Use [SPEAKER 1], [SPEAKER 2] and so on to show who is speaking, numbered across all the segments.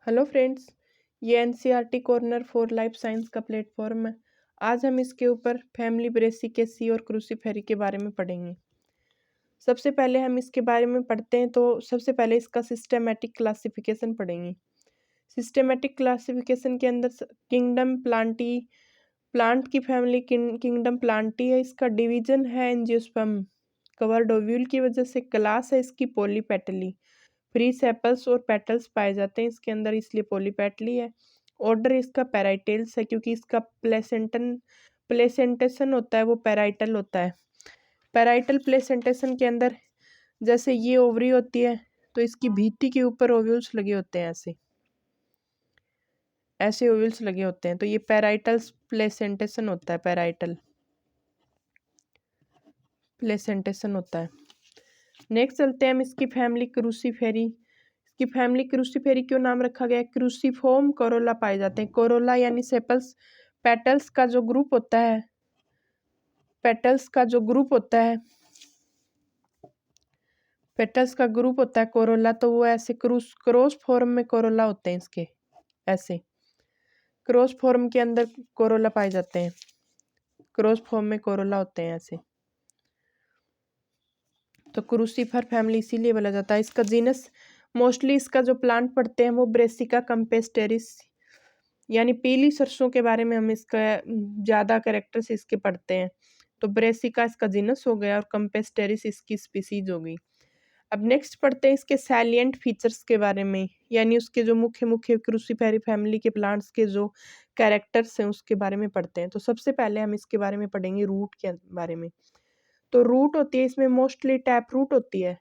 [SPEAKER 1] Hello friends, ये NCERT corner for life science का platform है। आज हम इसके ऊपर फैमिली ब्रेसिकेसी और क्रूसीफेरी के बारे में पढ़ेंगे। सबसे पहले हम इसके बारे में पढ़ते हैं तो सबसे पहले इसका सिस्टेमेटिक क्लासिफिकेशन पढ़ेंगे। सिस्टेमेटिक क्लासिफिकेशन के अंदर किंगडम प्लांटी, प्लांट की फैमिली किंगडम प्लांटी है। इसका डिवीजन है एंजियोस्पर्म, कवर्ड ओव्यूल की वजह से। क्लास है इसकी पॉलीपेटली, फ्री सेपल्स और पेटल्स पाए जाते हैं इसके अंदर, इसलिए पॉलीपेटली है। ऑर्डर इसका पैराइटेल्स है क्योंकि इसका प्लेसेंटेशन होता है वो पैराइटल होता है। पैराइटल प्लेसेंटेशन के अंदर जैसे ये ओवरी होती है तो इसकी भित्ति के ऊपर ओव्यूल्स लगे होते हैं, ऐसे ऐसे ओव्यूल्स लगे होते हैं, तो ये पैराइटल प्लेसेंटेशन होता है, पैराइटल प्लेसेंटेशन होता है। नेक्स्ट चलते हैं हम इसकी फैमिली क्रूसीफेरी। इसकी फैमिली क्रूसीफेरी क्यों नाम रखा गया है? क्रूसीफॉर्म कोरोला पाए जाते हैं। कोरोला यानी सेपल्स, पेटल्स का जो ग्रुप होता है, पेटल्स का जो ग्रुप होता है, पेटल्स का ग्रुप होता है कोरोला, तो वो ऐसे क्रॉस फॉर्म में कोरोला होते हैं इसके, ऐसे क्रॉस फॉर्म के अंदर कोरोला पाए जाते हैं, क्रॉस फॉर्म में कोरोला होते हैं ऐसे। तो क्रूसीफर फैमिली इसीलिए बोला जाता है। इसका जीनस मोस्टली इसका जो प्लांट पढ़ते हैं वो ब्रेसिका कंपेस्टेरिस, यानी पीली सरसों के बारे में हम इसका ज़्यादा कैरेक्टर्स इसके पढ़ते हैं। तो ब्रेसिका इसका जीनस हो गया और कंपेस्टेरिस इसकी स्पीसीज हो गई। अब नेक्स्ट पढ़ते हैं इसके सैलिएंट फीचर्स के बारे में, यानी उसके जो मुख्य मुख्य क्रूसीफेरी फैमिली के प्लांट्स के जो कैरेक्टर्स हैं उसके बारे में पढ़ते हैं। तो सबसे पहले हम इसके बारे में पढ़ेंगे रूट के बारे में। तो रूट होती है इसमें मोस्टली टैप रूट होती है।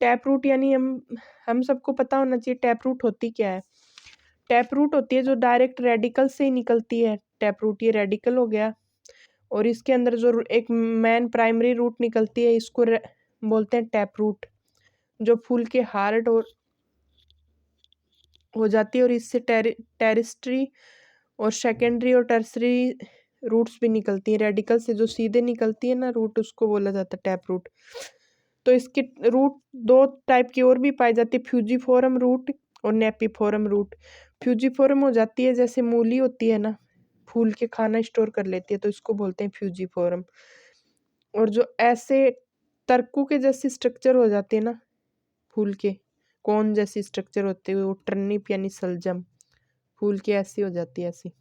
[SPEAKER 1] टैप रूट यानी हम सबको पता होना चाहिए टैप रूट होती क्या है। टैप रूट होती है जो डायरेक्ट रेडिकल से ही निकलती है। टैप रूट ये रेडिकल हो गया, और इसके अंदर जो एक मेन प्राइमरी रूट निकलती है इसको बोलते हैं टैप रूट, जो फूल के हार्ट और हो जाती है, और इससे टेरिस्ट्री और सेकेंडरी और टर्सरी रूट्स भी निकलती हैं। रेडिकल से जो सीधे निकलती है ना रूट, उसको बोला जाता है टैप रूट। तो इसके रूट दो टाइप की और भी पाई जाती है, फ्यूजीफोरम रूट और नेपीफोरम रूट। फ्यूजीफोरम हो जाती है जैसे मूली होती है ना, फूल के खाना स्टोर कर लेती है, तो इसको बोलते हैं फ्यूजीफोरम। और जो ऐसे तरकू के जैसी स्ट्रक्चर हो जाती है ना, फूल के कौन जैसी स्ट्रक्चर होती है, वो टर्निप यानी सलजम, फूल की ऐसी हो जाती है ऐसी,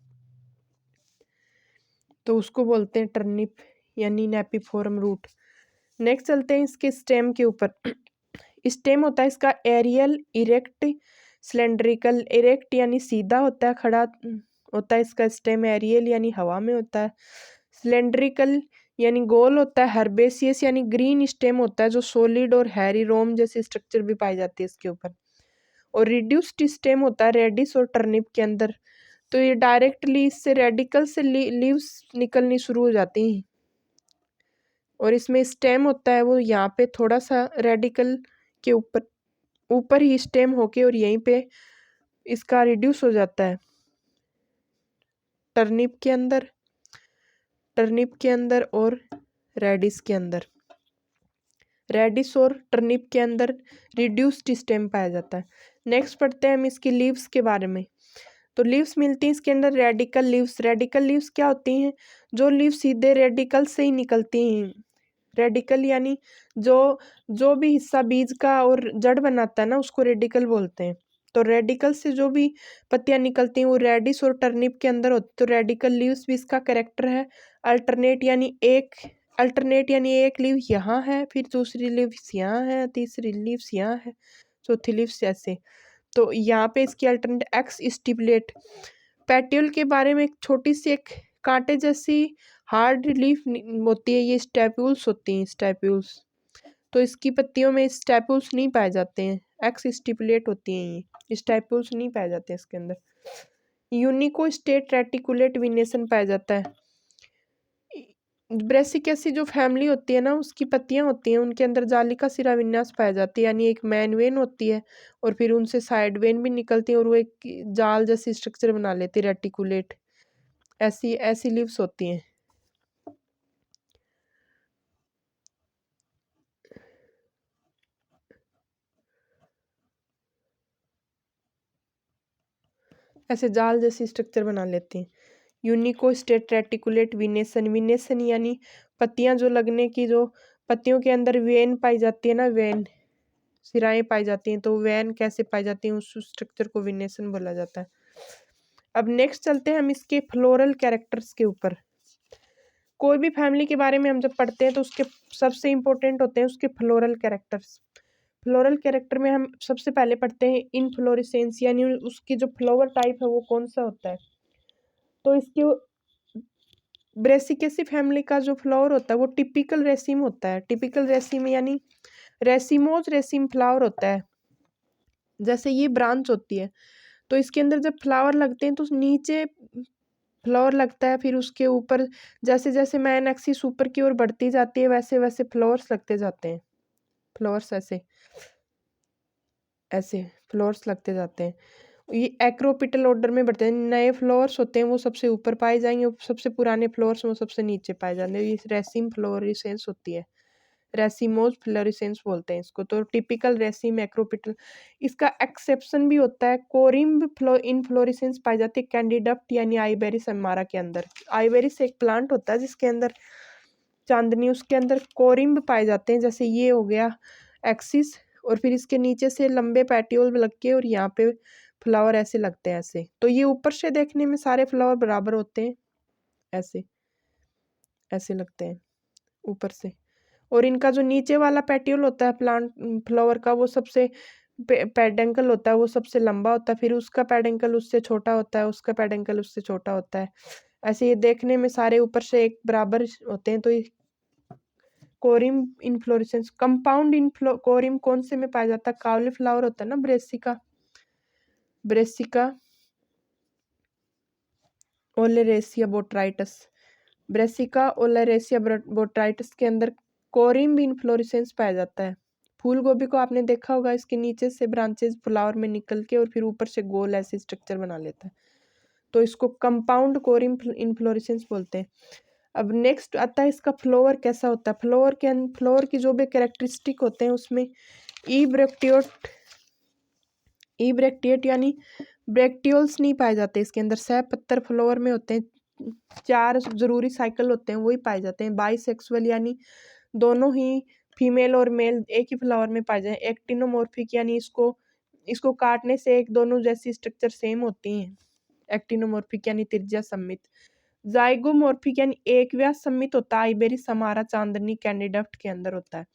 [SPEAKER 1] तो उसको बोलते हैं टर्निप यानी नेपीफोरम रूट। नेक्स्ट चलते हैं इसके स्टेम के ऊपर। स्टेम होता है इसका एरियल, इरेक्ट, सिलेंड्रिकल। इरेक्ट यानी सीधा होता है, खड़ा होता है इसका स्टेम। एरियल यानी हवा में होता है। सिलेंड्रिकल यानी गोल होता है। हर्बेसियस यानी ग्रीन स्टेम होता है जो सॉलिड और हैरी रोम जैसी स्ट्रक्चर भी पाई जाती है इसके ऊपर। और रिड्यूस्ड स्टेम होता है रेडिस और टर्निप के अंदर, तो ये डायरेक्टली इससे रेडिकल से लीव्स निकलनी शुरू हो जाती हैं, और इसमें स्टेम होता है वो यहाँ पे थोड़ा सा रेडिकल के ऊपर ऊपर ही स्टेम होके, और यहीं पे इसका रिड्यूस हो जाता है टर्निप के अंदर, टर्निप के अंदर और रेडिस के अंदर। रेडिस और टर्निप के अंदर रिड्यूस्ड स्टेम पाया जाता है। नेक्स्ट पढ़ते हैं हम इसकी लीव्स के बारे में। तो लीव्स मिलती हैं इसके अंदर रेडिकल लीव्स। रेडिकल लीव्स क्या होती हैं? जो लीव सीधे रेडिकल से ही निकलती हैं। रेडिकल यानी जो जो भी हिस्सा बीज का और जड़ बनाता है ना, उसको रेडिकल बोलते हैं। तो रेडिकल से जो भी पत्तियां निकलती हैं वो रेडिस और टर्निप के अंदर होती है। तो रेडिकल लीव्स भी इसका कैरेक्टर है। अल्टरनेट यानी एक लीव यहाँ है, फिर दूसरी लीव्स यहाँ है, तीसरी लीव्स यहाँ है, चौथी लीव्स ऐसे। तो यहाँ पे इसकी अल्टरनेट एक्स स्टिपुलेट। पेट्यूल के बारे में एक छोटी सी एक कांटे जैसी हार्ड लीफ होती है, ये स्टैप्यूल्स होती हैं, स्टैप्यूल्स। तो इसकी पत्तियों में स्टैप्यूल्स नहीं पाए जाते हैं, एक्स स्टिपुलेट होती हैं, ये स्टैप्यूल्स नहीं पाए जाते हैं इसके अंदर। यूनिको स्टेट रेटिकुलेट विनेशन पाया जाता है। ब्रेसिकेसी जो फैमिली होती है ना, उसकी पत्तियां होती हैं, उनके अंदर जालिका सिरा विन्यास पाया जाती है, यानी एक मेन वेन होती है और फिर उनसे साइड वेन भी निकलती है, और वो एक जाल जैसी स्ट्रक्चर बना लेती है, रेटिकुलेट। ऐसी ऐसी लीव्स होती हैं। ऐसे जाल जैसी स्ट्रक्चर बना लेती हैं। यूनिकोस्टेट रेटिकुलेट विनेसन, विनेसन यानी पत्तियां जो लगने की, जो पत्तियों के अंदर वेन पाई जाती है ना, वेन सिराएं पाई जाती हैं, तो वेन कैसे पाई जाती हैं, उस स्ट्रक्चर को विनेसन बोला जाता है। अब नेक्स्ट चलते हैं हम इसके फ्लोरल कैरेक्टर्स के ऊपर। कोई भी फैमिली के बारे में हम जब पढ़ते हैं तो उसके सबसे इंपॉर्टेंट होते हैं उसके फ्लोरल कैरेक्टर्स। फ्लोरल कैरेक्टर में हम सबसे पहले पढ़ते हैं इनफ्लोरेसेंस, यानी उसकी जो फ्लावर टाइप है वो कौन सा होता है। तो इसके ब्रेसिकेसी फैमिली का जो फ्लावर होता है वो टिपिकल रेसिम होता है। टिपिकल रेसिम यानी रेसिमोज रेसिम फ्लावर होता है। जैसे ये ब्रांच होती है तो इसके अंदर जब फ्लावर लगते हैं तो नीचे फ्लावर लगता है, फिर उसके ऊपर जैसे जैसे मैन एक्सिस ऊपर की ओर बढ़ती जाती है वैसे वैसे फ्लावर्स लगते जाते हैं। फ्लावर्स ऐसे ऐसे फ्लावर्स लगते जाते हैं। ये एक्रोपिटल ऑर्डर में बढ़ते हैं। नए फ्लावर्स होते हैं वो सबसे ऊपर पाए जाएंगे, सबसे पुराने फ्लावर्स वो सबसे नीचे पाए जाते हैं। ये रेसिम फ्लोरिसेंस होती है, रेसिमोज फ्लोरिसेंस बोलते हैं इसको। तो टिपिकल रेसिम एक्रोपिटल। इसका एक्सेप्शन भी होता है, कोरिम्ब इनफ्लोरेसेंस पाई जाती है कैंडिडप्ट यानी आइबेरिस अमारा के अंदर। आइबेरिस एक प्लांट होता है जिसके अंदर चांदनी, उसके अंदर कोरिम्ब पाए जाते हैं। जैसे ये हो गया एक्सिस, और फिर इसके नीचे से लंबे पैटियोल लग के और यहाँ पे फ्लावर ऐसे लगते हैं ऐसे। तो ये ऊपर से देखने में सारे फ्लावर बराबर होते हैं, ऐसे ऐसे लगते हैं ऊपर से। और इनका जो नीचे वाला पेट्यूल होता है प्लांट फ्लावर का, वो सबसे पेडेंकल होता है, वो सबसे लंबा होता है। फिर उसका पेडेंकल उससे छोटा होता है, उसका पेडेंकल उससे छोटा होता है। ऐसे ये देखने में सारे ऊपर से एक बराबर होते हैं। तो ये कोरिम इनफ्लोरेसेंस। कंपाउंड कोरिम कौन से में पाया जाता है? काउलीफ्लावर होता है ना, brassica, brassica oleracea botrytis, brassica oleracea botrytis के अंदर कोरिम्ब इनफ्लोरेसेंस पाया जाता है। फूल गोभी को आपने देखा होगा, इसके नीचे से ब्रांचेस फ्लावर में निकल के और फिर ऊपर से गोल ऐसे स्ट्रक्चर बना लेता है। तो इसको कंपाउंड कोरिम्ब इनफ्लोरेसेंस बोलते हैं। अब नेक्स्ट आता है इसका फ्लावर कैसा होता है। फ्लावर की जो भी कैरेक्टरिस्टिक होते हैं उसमें ई ब्रैक्टिएट यानी ब्रैक्टियोल्स नहीं पाए जाते इसके अंदर। सह पत्तर फ्लावर में होते हैं, 4 जरूरी साइकिल होते हैं वही पाए जाते हैं। बाइसेक्सुअल यानी दोनों ही फीमेल और मेल एक ही फ्लावर में पाए जाए। एक्टिनोमॉर्फिक यानी इसको काटने से एक दोनों जैसी स्ट्रक्चर सेम होती हैं। एक्टिनोमॉर्फिक यानी त्रिज्या सम्मित। जाइगोमॉर्फिक यानी एक व्यास सम्मित होता है। आइबेरिस हमारा चांदनी कैंडिडक्ट के अंदर होता है।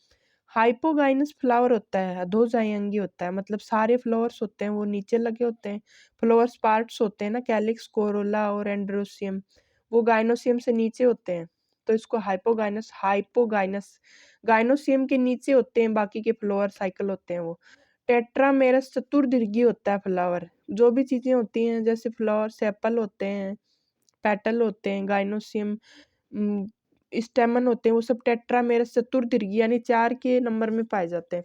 [SPEAKER 1] हाइपोगाइनस फ्लावर होता है, अधोजायंगी होता है, मतलब सारे फ्लावर्स होते हैं वो नीचे लगे होते हैं। फ्लावर्स पार्ट्स होते हैं ना, कैलिक्स, कोरोला और एंड्रोसियम, वो गाइनोसियम से नीचे होते हैं। तो इसको हाइपोगाइनस गाइनोसियम के नीचे होते हैं, बाकी के फ्लावर साइकिल होते हैं वो। टेट्रामेरस चतुर्दीर्घी होता है फ्लावर। जो भी चीजें होती हैं जैसे फ्लावर सेपल होते हैं, पेटल होते हैं, गाइनोसियम स्टेमन होते हैं, वो सब टेट्रामेरस चतुर्दीर्घी यानी 4 के नंबर में पाए जाते हैं।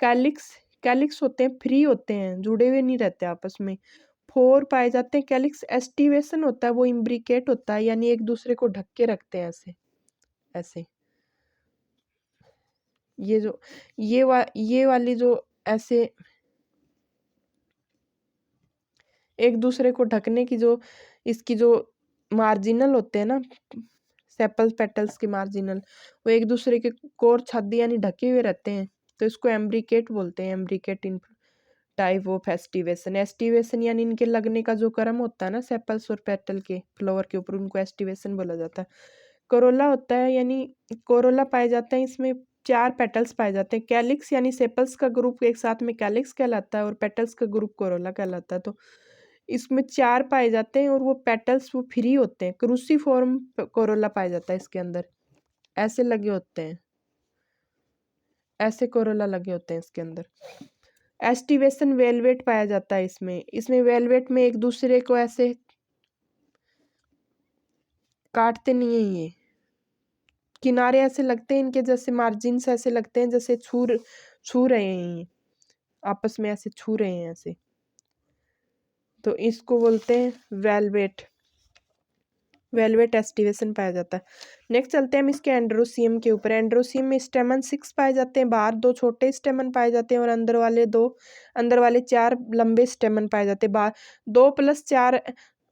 [SPEAKER 1] कैलिक्स कैलिक्स होते हैं, फ्री होते हैं, जुड़े हुए नहीं रहते आपस में। 4 पाए जाते हैं कैलिक्स। एस्टिवेशन होता है, वो इम्ब्रिकेट होता है यानी एक दूसरे को ढक के रखते हैं ऐसे ऐसे। ये वाली जो ऐसे एक दूसरे को ढकने की जो इसकी जो मार्जिनल होते हैं ना, सेपल पेटल्स के मार्जिनल, वो एक दूसरे के कोर छाती यानी ढके हुए रहते हैं। तो इसको एम्ब्रिकेट बोलते हैं। एम्ब्रिकेट इन टाइप ऑफ एस्टिवेशन। एस्टिवेशन यानी इनके लगने का जो क्रम होता है ना सेपल्स और पेटल के फ्लावर के ऊपर, उनको एस्टिवेशन बोला जाता है। कोरोला होता है यानी कोरोला पाए जाते हैं, इसमें 4 पेटल्स पाए जाते हैं। कैलिक्स यानी सेपल्स का ग्रुप एक साथ में कैलिक्स कहलाता है और पेटल्स का ग्रुप कोरोला कहलाता है। तो इसमें 4 पाए जाते हैं और वो पेटल्स वो फ्री होते हैं। क्रूसीफॉर्म कोरोला पाया जाता है इसके अंदर, ऐसे लगे होते हैं, ऐसे कोरोला लगे होते हैं इसके अंदर। एस्टिवेशन वेलवेट पाया जाता है इसमें वेलवेट में एक दूसरे को ऐसे काटते नहीं है, ये किनारे ऐसे लगते हैं इनके, जैसे मार्जिन्स ऐसे लगते हैं जैसे छू रहे हैं, ये आपस में ऐसे छू रहे हैं ऐसे। तो इसको बोलते हैं वेलवेट। वेलवेट एस्टिवेशन पाया जाता है। नेक्स्ट चलते हैं हम इसके एंड्रोसियम के ऊपर। एंड्रोसियम में स्टेमन 6 पाए जाते हैं, बाहर 2 छोटे स्टेमन पाए जाते हैं और अंदर वाले 4 लंबे स्टेमन पाए जाते हैं। बाहर 2 + 4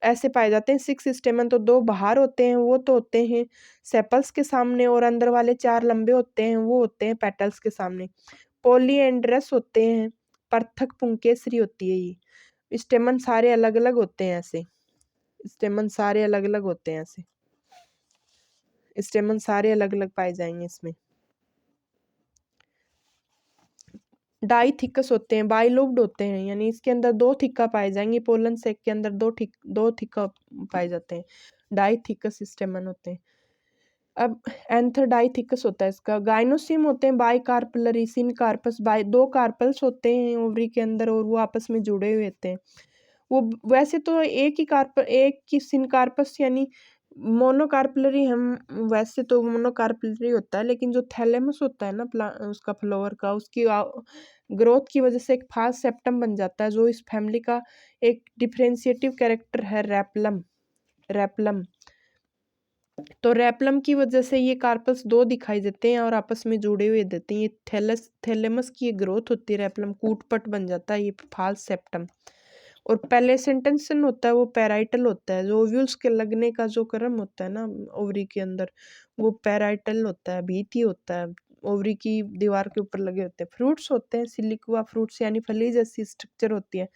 [SPEAKER 1] ऐसे पाए जाते हैं 6 स्टेमन, तो 2 बाहर होते हैं, वो तो होते हैं सेपल्स के सामने, और अंदर वाले 4 लंबे होते हैं, वो होते हैं पेटल्स के सामने। पॉलीएंड्रस होते हैं, पृथक पुंकेसरी होती है ये। स्टेमन सारे अलग अलग होते हैं ऐसे, स्टेमन सारे अलग अलग होते हैं ऐसे, स्टेमन सारे अलग अलग पाए जाएंगे इसमें। डाइथिकस होते हैं, बाइलोब्ड होते हैं, यानी इसके अंदर 2 थिक्का पाए जाएंगे। पोलन सेक के अंदर 2 थिक्का पाए जाते हैं, डाइथिकस स्टेमन होते हैं। अब एंथर डाइथिकस होता है इसका। गाइनोसिम होते हैं बाइकार्पलरी, सिनकार्पस, 2 कार्पल्स होते हैं ओवरी के अंदर और वो आपस में जुड़े हुए होते हैं। वो वैसे तो एक ही सिनकार्पस यानी मोनोकार्पलरी, हम वैसे तो मोनोकार्पलरी होता है, लेकिन जो थैलेमस होता है ना उसका फ्लावर का, उसकी ग्रोथ की वजह से एक फास्ट सेप्टम बन जाता है, जो इस फैमिली का एक डिफरेंशिएटिव कैरेक्टर है, रैपलम। तो रैपलम की वजह से ये कार्पस 2 दिखाई देते हैं और आपस में जुड़े हुए देते हैं। ये थैलेमस की ये ग्रोथ होती है, रैपलम कूटपट बन जाता है ये फास्ट सेप्टम। और प्लेसेंटेशन होता है वो पैराइटल होता है, जो ओव्यूल्स के लगने का जो क्रम होता है ना ओवरी के अंदर, वो पैराइटल होता है, भीति होता है, ओवरी की दीवार के ऊपर लगे होते हैं। फ्रूट्स होते हैं सिलिकुआ फ्रूट्स, यानी फली जैसी स्ट्रक्चर होती है।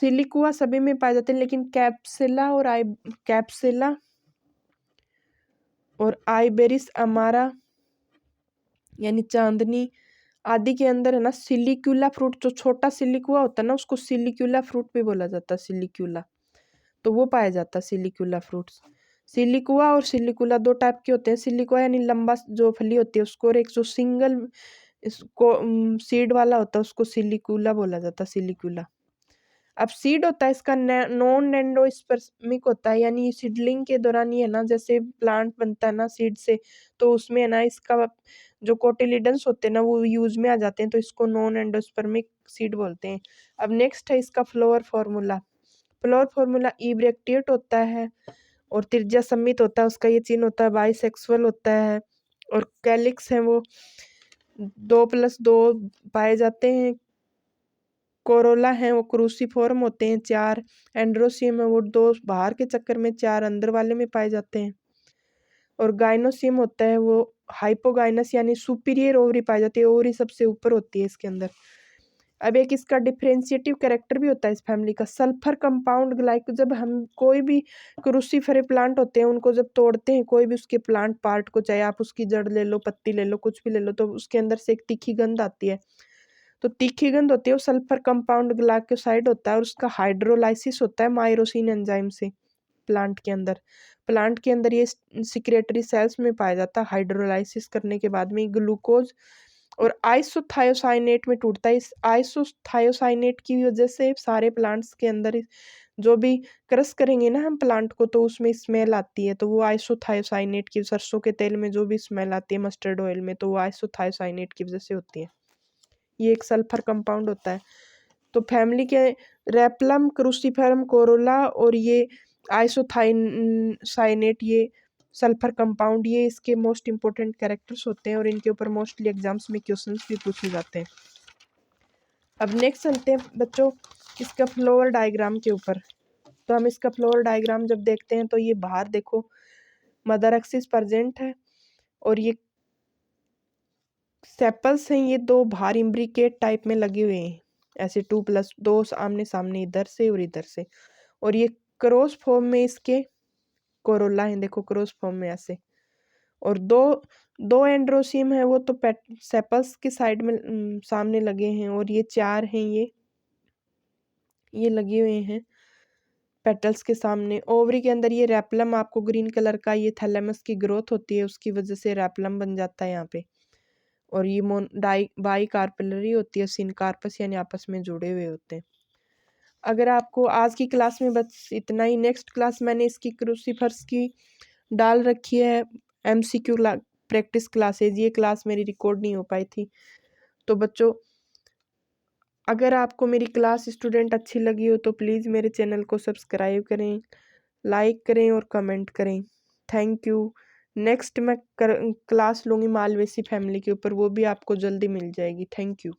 [SPEAKER 1] सिलिकुआ सभी में पाए जाते हैं, लेकिन कैप्सिला और आइबेरिस अमारा यानी चांदनी आदि के अंदर है ना सिलिक्यूला फ्रूट, जो छोटा सिलिकुआ होता है ना उसको सिलिक्यूला फ्रूट भी बोला जाता है, सिलिक्यूला, तो वो पाया जाता है सिलिक्यूला फ्रूट्स। सिलिकुआ और सिलिकुला 2 टाइप के होते हैं। सिलिकुआ यानी लंबा जो फली होती है उसको, और एक जो सिंगल इसको सीड वाला होता है उसको सिलिकुला बोला जाता है, सिलिकुला। अब सीड होता है इसका नॉन एंडोस्पर्मिक होता है, यानी सीडलिंग के दौरान ये है ना, जैसे प्लांट बनता है ना सीड से, तो उसमें है ना इसका जो कोटिलिडन्स होते हैं ना वो यूज में आ जाते हैं, तो इसको नॉन एंडोस्पर्मिक सीड बोलते हैं। अब नेक्स्ट है इसका फ्लोअर फॉर्मूला इब्रेक्टिएट होता है और त्रिज्या सम्मित होता है, उसका ये चिन्ह होता है, बाइसेक्सुअल होता है, और कैलिक्स है वो 2+2 पाए जाते हैं। कोरोला है वो क्रूसीफॉर्म होते हैं 4। एंड्रोसियम है वो 2 बाहर के चक्कर में, 4 अंदर वाले में पाए जाते हैं। और गाइनोसियम होता है वो हाइपोगाइनस यानी सुपीरियर ओवरी पाई जाती है, ओवरी सबसे ऊपर होती है इसके अंदर। अब एक इसका डिफरेंशिएटिव कैरेक्टर भी होता है इस फैमिली का, सल्फर कंपाउंड ग्लाइक। जब हम कोई भी क्रूसीफेरे प्लांट होते हैं उनको जब तोड़ते हैं, कोई भी उसके प्लांट पार्ट को, चाहे आप उसकी जड़ ले लो, पत्ती ले लो, कुछ भी ले लो, तो उसके अंदर से एक तीखी गंध आती है। तो तीखी गंध होती है वो सल्फर कंपाउंड ग्लाइकोसाइड होता है, और उसका हाइड्रोलाइसिस होता है माइरोसिन एंजाइम से प्लांट के अंदर ये सिक्रेटरी सेल्स में पाया जाता है। हाइड्रोलाइसिस करने के बाद में ग्लूकोज और आइसोथायोसाइनेट में टूटता है। इस आइसोथायोसाइनेट की वजह से सारे प्लांट्स के अंदर जो भी क्रश करेंगे ना हम प्लांट को, तो उसमें स्मेल आती है, तो वो आइसोथायोसाइनेट की, सरसों के तेल में जो भी स्मेल आती है, मस्टर्ड ऑयल में, तो वो आइसोथायोसाइनेट की वजह से होती है। ये एक सल्फर कंपाउंड होता है। तो फैमिली के रेपलम, क्रूसीफेरम, कोरोला और ये आइसोथायोसाइनेट, ये सल्फर कंपाउंड, ये इसके मोस्ट इंपॉर्टेंट कैरेक्टर्स होते हैं और इनके ऊपर मोस्टली एग्जाम्स में क्वेश्चंस भी पूछे जाते हैं। अब नेक्स्ट चलते हैं बच्चों इसका फ्लोवर डायग्राम के ऊपर। तो हम इसका फ्लोवर डायग्राम जब देखते हैं तो ये बाहर देखो मदर एक्सिस प्रेजेंट है, और ये सेपल्स हैं, ये 2 बाहर इम्ब्रिकेट टाइप में लगे हुए हैं, ऐसे 2+2 आमने सामने, इधर से और इधर से। और ये क्रॉस फॉर्म में इसके कोरोला है, देखो क्रॉस फॉर्म में ऐसे। और दो एंड्रोसियम है वो तो सेपल्स के साइड में सामने लगे हैं, और ये 4 हैं, ये लगे हुए हैं पेटल्स के सामने। ओवरी के अंदर ये रैपलम आपको ग्रीन कलर का, ये थैलेमस की ग्रोथ होती है, उसकी वजह से रैपलम बन जाता है यहाँ पे। और ये बाई कार्पलरी होती है, सिनकार्पस यानी आपस में जुड़े हुए होते हैं। अगर आपको आज की क्लास में बस इतना ही, नेक्स्ट क्लास मैंने इसकी क्रूसीफर्स की डाल रखी है MCQ प्रैक्टिस क्लासेज, ये क्लास मेरी रिकॉर्ड नहीं हो पाई थी। तो बच्चों अगर आपको मेरी क्लास स्टूडेंट अच्छी लगी हो तो प्लीज़ मेरे चैनल को सब्सक्राइब करें, लाइक करें और कमेंट करें। Thank you. नेक्स्ट मैं क्लास लूँगी मालवेसी फैमिली के ऊपर, वो भी आपको जल्दी मिल जाएगी। Thank you.